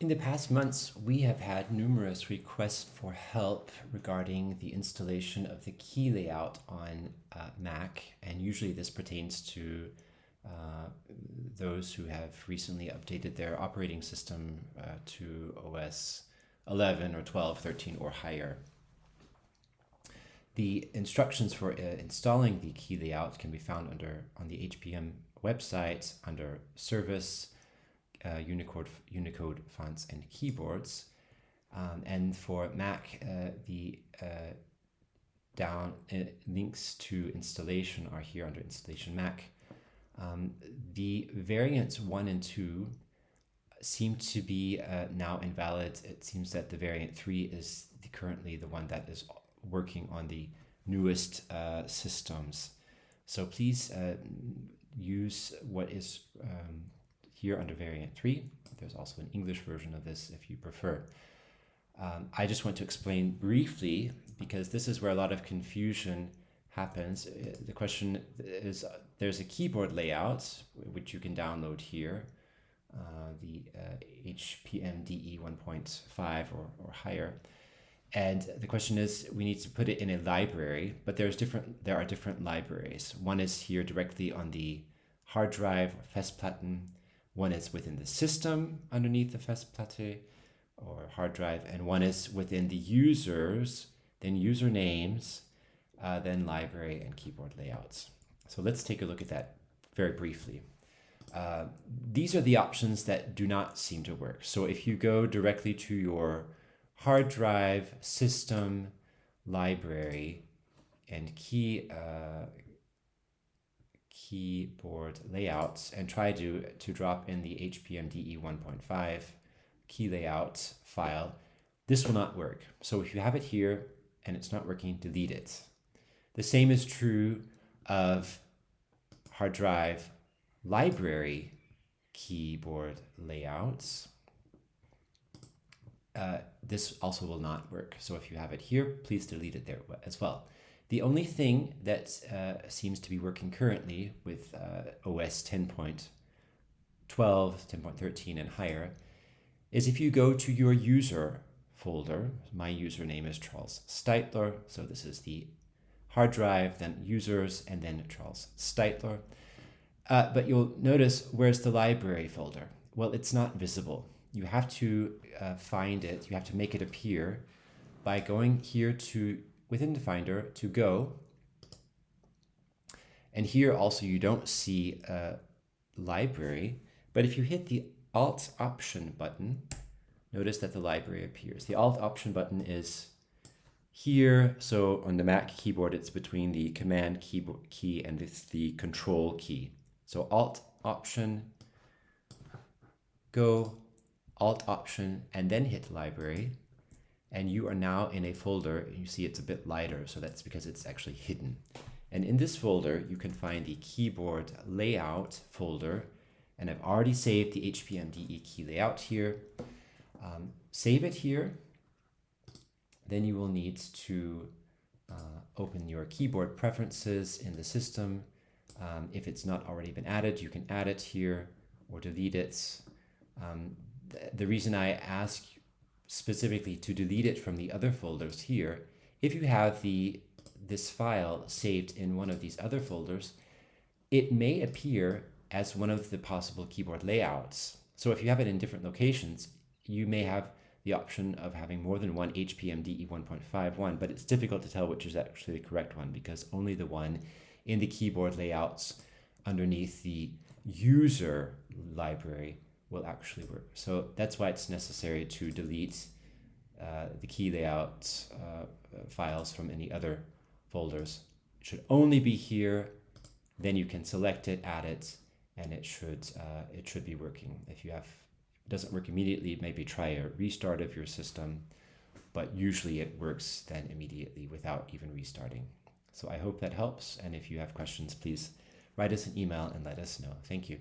In the past months, we have had numerous requests for help regarding the installation of the key layout on Mac, and usually this pertains to those who have recently updated their operating system to OS 11 or 12, 13 or higher. The instructions for installing the key layout can be found on the HPM website under Service, Unicode fonts and keyboards, and for Mac the links to installation are here under Installation Mac. The variants 1 and 2 seem to be now invalid. It seems that the variant 3 is currently the one that is working on the newest systems. So please use what is here under variant 3. There's also an English version of this if you prefer. I just want to explain briefly, because this is where a lot of confusion happens. The question is, there's a keyboard layout, which you can download here, the HPM DE 1.5 or higher. And the question is, we need to put it in a library, but there are different libraries. One is here directly on the hard drive or Festplatten. One is within the system underneath the Festplatte or hard drive, and one is within the users, then usernames, then library and keyboard layouts. So let's take a look at that very briefly. These are the options that do not seem to work. So if you go directly to your hard drive, system, library, and keyboard layouts and try to drop in the HPM DE 1.5 key layout file, this will not work. So if you have it here and it's not working, delete it. The same is true of hard drive, library, keyboard layouts. This also will not work. So if you have it here, please delete it there as well. The only thing that seems to be working currently with OS 10.12, 10.13 and higher is if you go to your user folder. My username is Charles Steitler. So this is the hard drive, then users, and then Charles Steitler. But you'll notice, where's the library folder? Well, it's not visible. You have to find it. You have to make it appear by going here to within the Finder to Go. And here also you don't see a library, but if you hit the Alt Option button, notice that the library appears. The Alt Option button is here. So on the Mac keyboard, it's between the Command key and it's the Control key. So Alt Option, Go, Alt Option, and then hit Library. And you are now in a folder. You see it's a bit lighter, so that's because it's actually hidden. And in this folder, you can find the keyboard layout folder. And I've already saved the HPM DE key layout here. Save it here. Then you will need to open your keyboard preferences in the system. If it's not already been added, you can add it here or delete it. The reason I ask specifically to delete it from the other folders here, if you have this file saved in one of these other folders, it may appear as one of the possible keyboard layouts. So if you have it in different locations, you may have the option of having more than one HPM DE 1.51, but it's difficult to tell which is actually the correct one because only the one in the keyboard layouts underneath the user library will actually work. So that's why it's necessary to delete the key layout files from any other folders. It should only be here. Then you can select it, add it, and it should be working. If it doesn't work immediately, maybe try a restart of your system, but usually it works then immediately without even restarting. So I hope that helps. And if you have questions, please write us an email and let us know. Thank you.